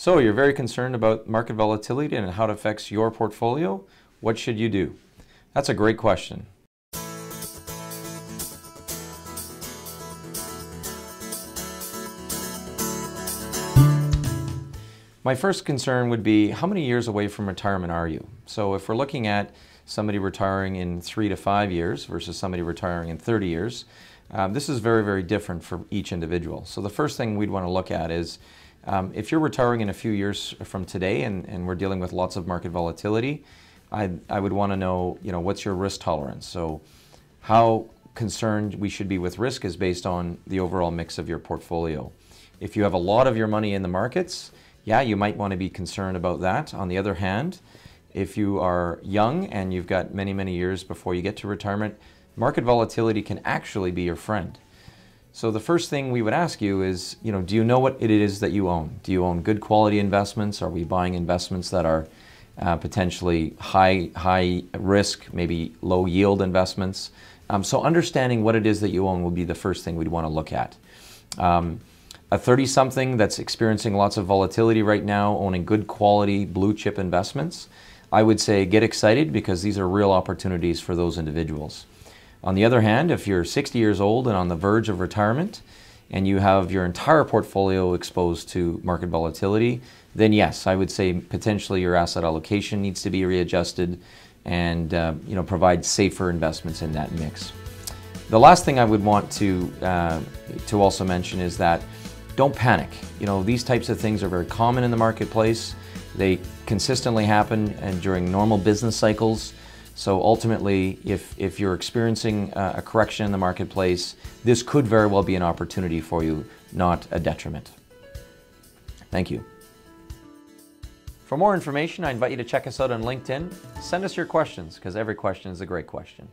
So you're very concerned about market volatility and how it affects your portfolio. What should you do? That's a great question. My first concern would be, how many years away from retirement are you? So if we're looking at somebody retiring in 3 to 5 years versus somebody retiring in 30 years, this is very, very different for each individual. So the first thing we'd want to look at is, if you're retiring in a few years from today and we're dealing with lots of market volatility, I would want to know, what's your risk tolerance? So how concerned we should be with risk is based on the overall mix of your portfolio. If you have a lot of your money in the markets, yeah, you might want to be concerned about that. On the other hand, if you are young and you've got many, many years before you get to retirement, market volatility can actually be your friend. So the first thing we would ask you is, do you know what it is that you own? Do you own good quality investments? Are we buying investments that are potentially high risk, maybe low yield investments? So understanding what it is that you own will be the first thing we'd want to look at. A 30-something that's experiencing lots of volatility right now, owning good quality blue chip investments, I would say get excited because these are real opportunities for those individuals. On the other hand, if you're 60 years old and on the verge of retirement and you have your entire portfolio exposed to market volatility, then yes, I would say potentially your asset allocation needs to be readjusted and provide safer investments in that mix. The last thing I would want to also mention is that don't panic. These types of things are very common in the marketplace. They consistently happen and during normal business cycles. So ultimately, if you're experiencing a correction in the marketplace, this could very well be an opportunity for you, not a detriment. Thank you. For more information, I invite you to check us out on LinkedIn. Send us your questions, because every question is a great question.